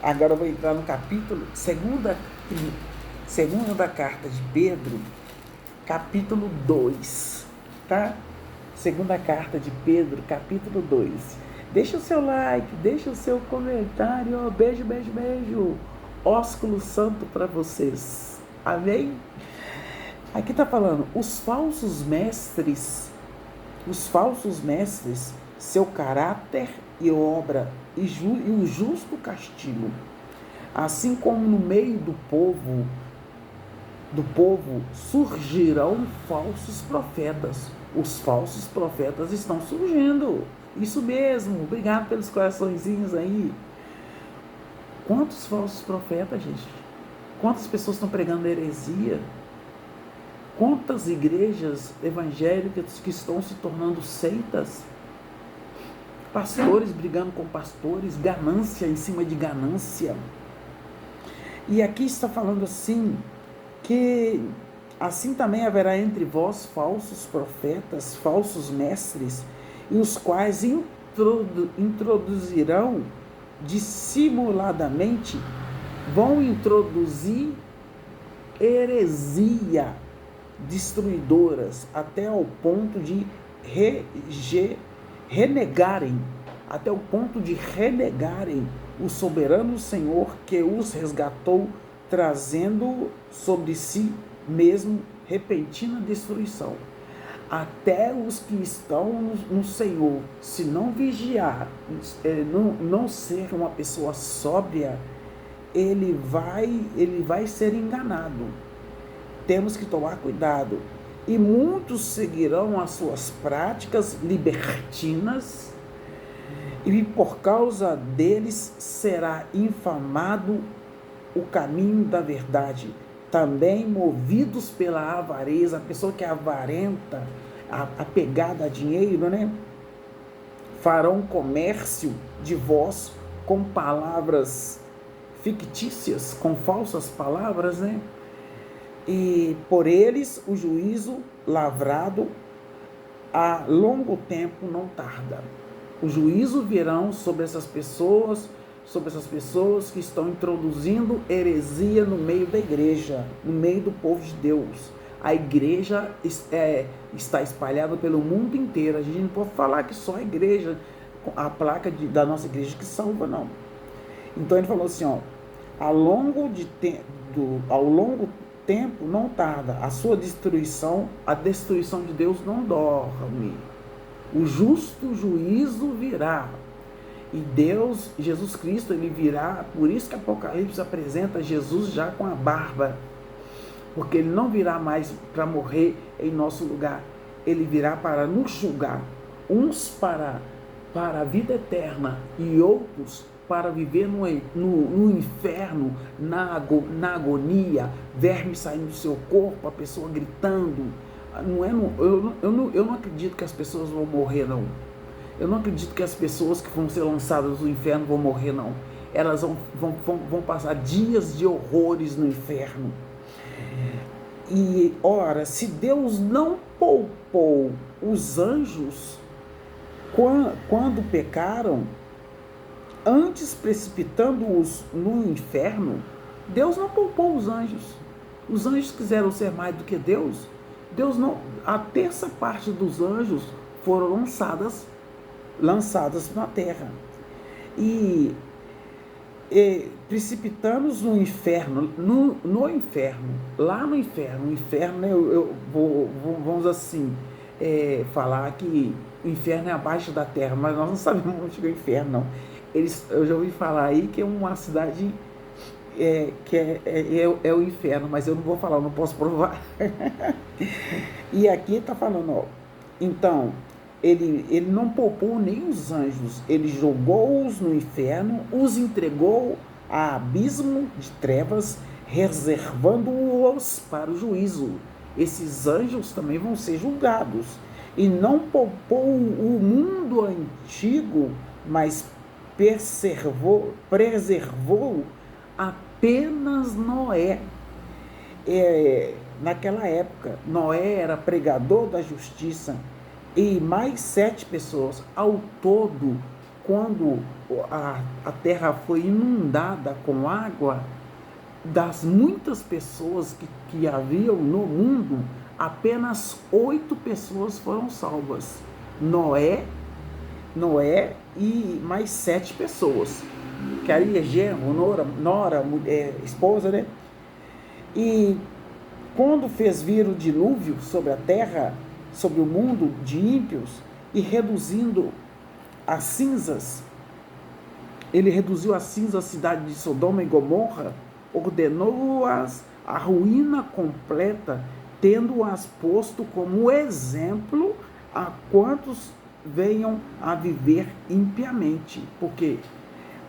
Agora eu vou entrar no capítulo, segunda carta de Pedro, capítulo 2, tá? Segunda carta de Pedro, capítulo 2. Deixa o seu like, deixa o seu comentário. Beijo, beijo, beijo. Ósculo santo para vocês. Amém? Aqui tá falando, os falsos mestres, seu caráter e obra e o justo castigo, assim como no meio do povo surgirão falsos profetas. Os falsos profetas estão surgindo. Isso mesmo. Obrigado pelos coraçõezinhos aí. Quantos falsos profetas, gente? Quantas pessoas estão pregando heresia? Quantas igrejas evangélicas que estão se tornando seitas? Pastores brigando com pastores, ganância em cima de ganância. E aqui está falando assim, que assim também haverá entre vós falsos profetas, falsos mestres, e os quais introduzirão dissimuladamente, vão introduzir heresia destruidoras até ao ponto de renegarem o soberano Senhor que os resgatou, trazendo sobre si mesmo repentina destruição. Até os que estão no Senhor, se não vigiar, não ser uma pessoa sóbria, ele vai ser enganado. Temos que tomar cuidado. E muitos seguirão as suas práticas libertinas, e por causa deles será infamado o caminho da verdade. Também movidos pela avareza, a pessoa que é avarenta, apegada a dinheiro, né? Farão comércio de vós com palavras fictícias, com falsas palavras, né? E por eles o juízo lavrado a longo tempo não tarda. O juízo virão sobre essas pessoas que estão introduzindo heresia no meio da igreja, no meio do povo de Deus. A igreja está espalhada pelo mundo inteiro. A gente não pode falar que só a igreja, a placa da nossa igreja que salva, não. Então ele falou assim, ao longo tempo não tarda, a destruição de Deus não dorme. O justo juízo virá. E Deus, Jesus Cristo, ele virá. Por isso que Apocalipse apresenta Jesus já com a barba. Porque ele não virá mais para morrer em nosso lugar. Ele virá para nos julgar. Uns para a vida eterna e outros para viver no inferno, na agonia, verme saindo do seu corpo, a pessoa gritando. Eu não acredito que as pessoas vão morrer, não. Eu não acredito que as pessoas que vão ser lançadas no inferno vão morrer, não. Elas vão passar dias de horrores no inferno. E, ora, se Deus não poupou os anjos quando pecaram, antes precipitando-os no inferno, Deus não poupou os anjos. Os anjos quiseram ser mais do que Deus. Deus não. A terça parte dos anjos foram lançadas na terra. E precipitando-os no inferno, lá no inferno. O inferno, vamos assim, falar que o inferno é abaixo da terra, mas nós não sabemos onde é o inferno, não. Eu já ouvi falar aí que é uma cidade que é o inferno, mas eu não vou falar, eu não posso provar. E aqui está falando, então, ele não poupou nem os anjos, ele jogou-os no inferno, os entregou a abismo de trevas, reservando-os para o juízo. Esses anjos também vão ser julgados. E não poupou o mundo antigo, mas preservou apenas Noé. Naquela época, Noé era pregador da justiça e mais 7 pessoas. Ao todo, quando a terra foi inundada com água, das muitas pessoas que haviam no mundo, apenas 8 pessoas foram salvas. Noé e mais 7 pessoas. Que aí é genro, nora, mulher, esposa, né? E quando fez vir o dilúvio sobre a terra, sobre o mundo de ímpios, e reduzindo as cinzas, ele reduziu a cinza a cidade de Sodoma e Gomorra, ordenou-as a ruína completa, tendo-as posto como exemplo a quantos venham a viver impiamente. Porque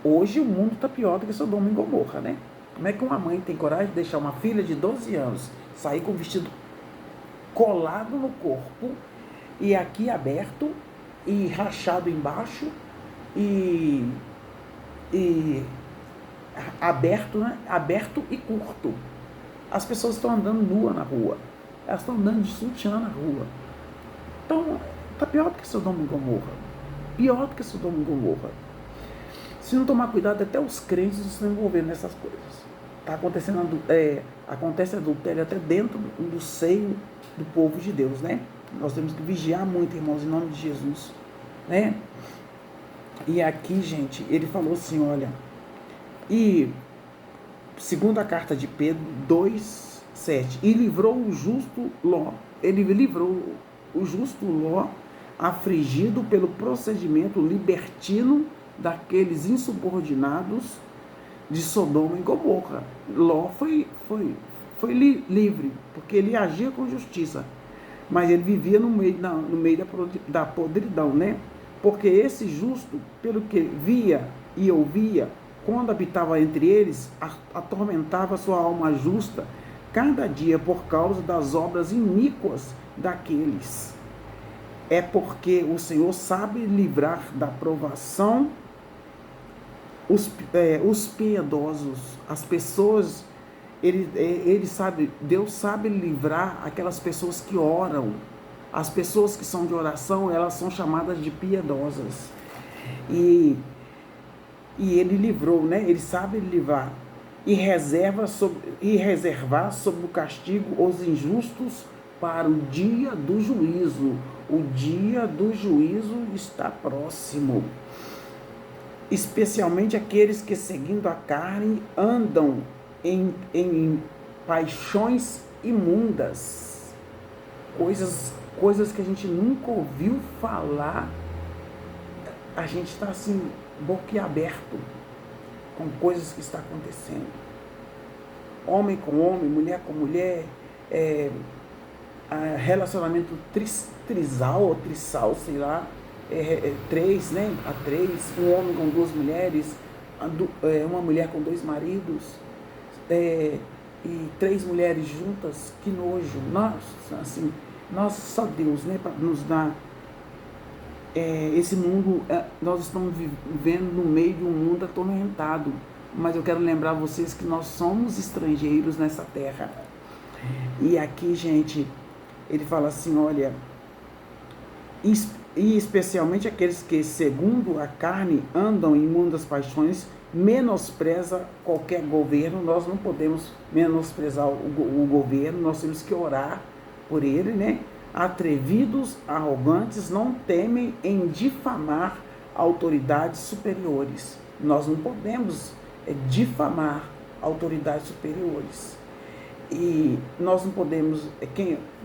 hoje o mundo está pior do que Sodoma e Gomorra, né? Como é que uma mãe tem coragem de deixar uma filha de 12 anos sair com o vestido colado no corpo e aqui aberto e rachado embaixo e aberto, né? Aberto e curto. As pessoas estão andando nua na rua. Elas estão andando de sutiã na rua. Então, está pior do que Sodoma e Gomorra. Pior do que Sodoma e Gomorra. Se não tomar cuidado, até os crentes estão envolvendo nessas coisas. Está acontecendo, acontece adultério até dentro do seio do povo de Deus, né? Nós temos que vigiar muito, irmãos, em nome de Jesus, né? E aqui, gente, ele falou assim, olha, e segunda carta de Pedro 2:7, e livrou o justo Ló, ele livrou o justo Ló, afligido pelo procedimento libertino daqueles insubordinados de Sodoma e Gomorra. Ló foi livre, porque ele agia com justiça, mas ele vivia no meio da podridão, né? Porque esse justo, pelo que via e ouvia, quando habitava entre eles, atormentava sua alma justa cada dia por causa das obras iníquas daqueles. É porque o Senhor sabe livrar da provação os piedosos, as pessoas. Ele sabe, Deus sabe livrar aquelas pessoas que oram. As pessoas que são de oração, elas são chamadas de piedosas. E ele livrou, né? Ele sabe livrar e reservar sob o castigo os injustos para o dia do juízo. O dia do juízo está próximo. Especialmente aqueles que, seguindo a carne, andam em paixões imundas, coisas que a gente nunca ouviu falar. A gente está assim, boquiaberto com coisas que estão acontecendo. Homem com homem, mulher com mulher, relacionamento trisal ou trissal, sei lá, três, né? A três, um homem com 2 mulheres, uma mulher com 2 maridos, e 3 mulheres juntas, que nojo. Nossa, só Deus, né, para nos dar esse mundo. Nós estamos vivendo no meio de um mundo atormentado, mas eu quero lembrar vocês que nós somos estrangeiros nessa terra. E aqui, gente, ele fala assim, olha, e especialmente aqueles que, segundo a carne, andam em imundas paixões, menospreza qualquer governo. Nós não podemos menosprezar o governo, nós temos que orar por ele, né? Atrevidos, arrogantes, não temem em difamar autoridades superiores. Nós não podemos difamar autoridades superiores. E nós não podemos,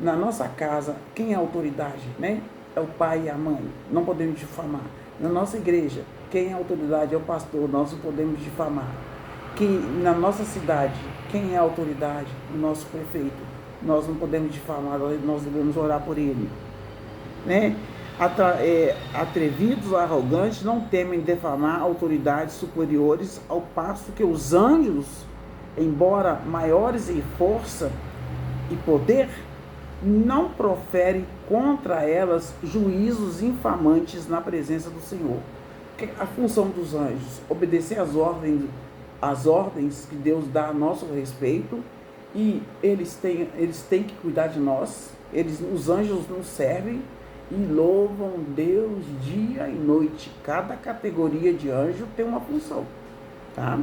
na nossa casa, quem é a autoridade, né? É o pai e a mãe, não podemos difamar. Na nossa igreja, quem é a autoridade é o pastor, nós não podemos difamar. Que na nossa cidade, quem é a autoridade? O nosso prefeito, nós não podemos difamar, nós devemos orar por ele, né? Atrevidos, arrogantes, não temem defamar autoridades superiores, ao passo que os anjos, embora maiores em força e poder, não profere contra elas juízos infamantes na presença do Senhor. A função dos anjos, obedecer às ordens que Deus dá a nosso respeito, e eles têm que cuidar de nós. Os anjos nos servem, e louvam Deus dia e noite. Cada categoria de anjo tem uma função, tá?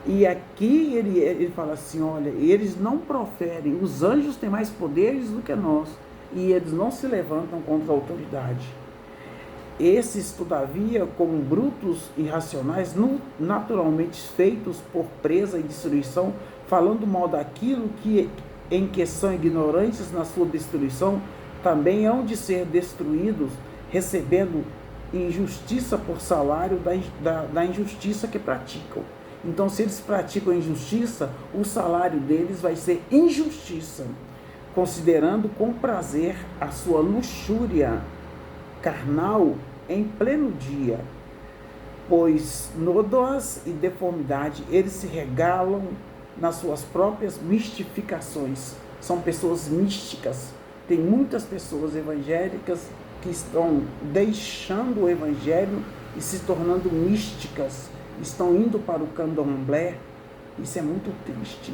E aqui ele fala assim, olha, eles não proferem, os anjos têm mais poderes do que nós, e eles não se levantam contra a autoridade. Esses, todavia, como brutos e irracionais, naturalmente feitos por presa e destruição, falando mal daquilo em que são ignorantes na sua destruição, também hão de ser destruídos, recebendo injustiça por salário da injustiça que praticam. Então, se eles praticam injustiça, o salário deles vai ser injustiça, considerando com prazer a sua luxúria carnal em pleno dia, pois nódoas e deformidade eles se regalam nas suas próprias mistificações. São pessoas místicas. Tem muitas pessoas evangélicas que estão deixando o evangelho e se tornando místicas, estão indo para o candomblé. Isso é muito triste.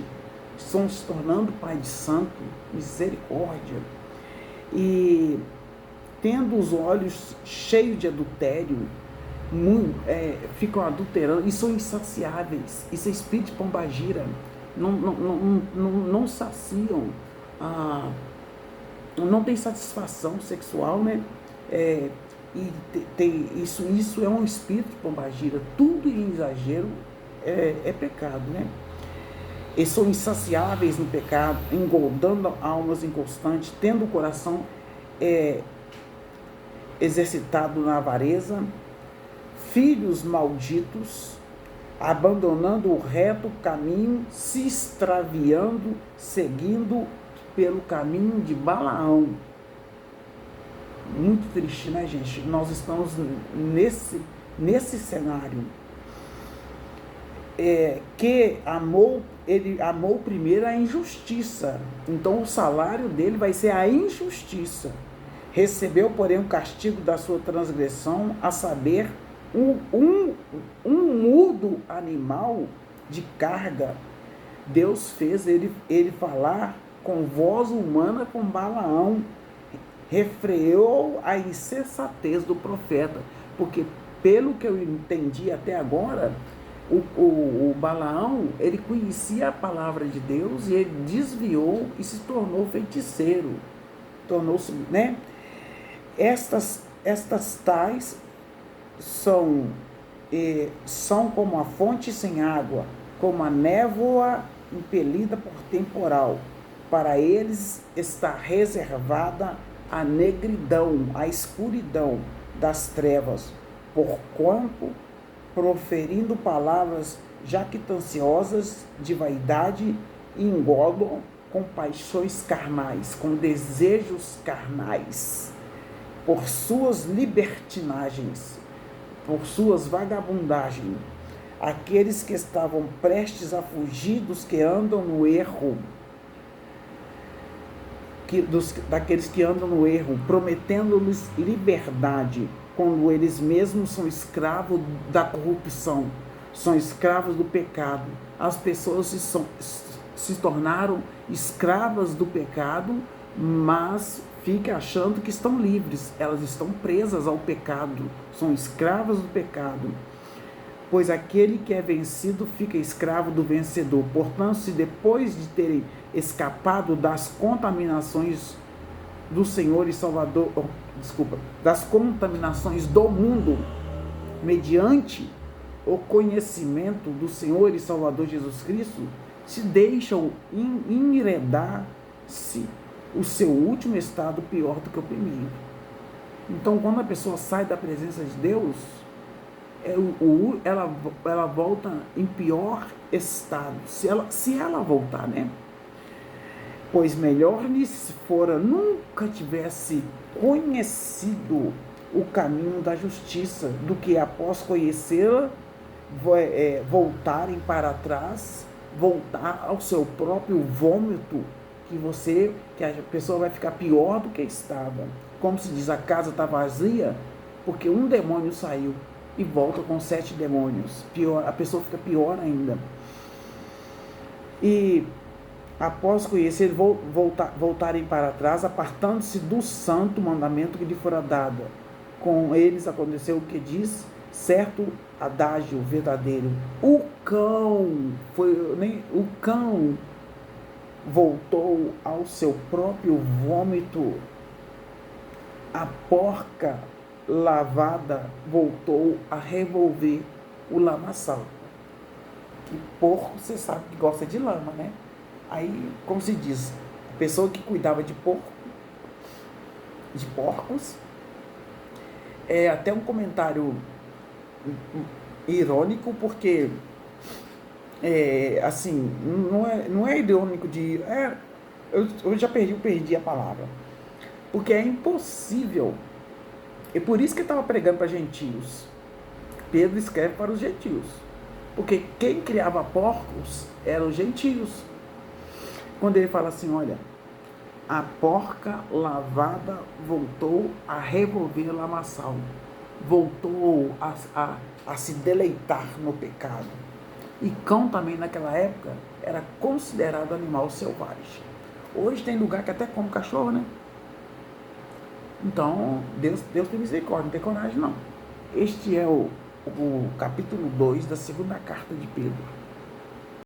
Estão se tornando pai de santo, misericórdia. E tendo os olhos cheios de adultério, ficam adulterando e são insaciáveis. Isso é espírito de pombagira. Não saciam, não tem satisfação sexual, né? Isso é um espírito de pombagira. Tudo em exagero é pecado, né? Eles são insaciáveis no pecado, engordando almas inconstantes, tendo o coração exercitado na avareza, filhos malditos, abandonando o reto caminho, se extraviando, seguindo pelo caminho de Balaão. Muito triste, né, gente? Nós estamos nesse cenário. Ele amou primeiro a injustiça. Então o salário dele vai ser a injustiça. Recebeu, porém, o castigo da sua transgressão, a saber, um mudo animal de carga. Deus fez ele falar com voz humana com Balaão, refreou a insensatez do profeta, porque pelo que eu entendi até agora, o Balaão, ele conhecia a palavra de Deus e ele desviou e se tornou feiticeiro, tornou-se, né? Estas tais são como a fonte sem água, como a névoa impelida por temporal. Para eles está reservada a negridão, a escuridão das trevas, porquanto, proferindo palavras jactanciosas de vaidade, engolam com paixões carnais, com desejos carnais, por suas libertinagens, por suas vagabundagens, aqueles que estavam prestes a fugir dos que andam no erro, daqueles que andam no erro, prometendo-lhes liberdade, quando eles mesmos são escravos da corrupção, são escravos do pecado. As pessoas se tornaram escravas do pecado, mas ficam achando que estão livres. Elas estão presas ao pecado, são escravas do pecado. Pois aquele que é vencido fica escravo do vencedor. Portanto, se depois de terem escapado das contaminações do Senhor e Salvador, das contaminações do mundo, mediante o conhecimento do Senhor e Salvador Jesus Cristo, se deixam enredar-se o seu último estado pior do que o primeiro. Então, quando a pessoa sai da presença de Deus, ela volta em pior estado, se ela voltar, né? Pois melhor lhe fora nunca tivesse conhecido o caminho da justiça, do que após conhecê-la, voltarem para trás, voltar ao seu próprio vômito, que a pessoa vai ficar pior do que estava. Como se diz, a casa está vazia porque um demônio saiu e volta com 7 demônios. Pior, a pessoa fica pior ainda. E após conhecer, voltarem para trás, apartando-se do santo mandamento que lhe fora dado. Com eles aconteceu o que diz certo adágio verdadeiro: o cão voltou ao seu próprio vômito, a porca lavada voltou a revolver o lamaçal. E porco, você sabe que gosta de lama, né? Aí, como se diz, a pessoa que cuidava de porcos, é até um comentário irônico, porque assim, não é irônico eu já perdi a palavra, porque é impossível. É por isso que ele estava pregando para gentios. Pedro escreve para os gentios, porque quem criava porcos eram os gentios. Quando ele fala assim, olha, a porca lavada voltou a revolver o lamaçal, voltou a se deleitar no pecado. E cão também naquela época era considerado animal selvagem. Hoje tem lugar que até come cachorro, né? Então, Deus tem misericórdia, não tem coragem não. Este é o capítulo 2 da segunda carta de Pedro.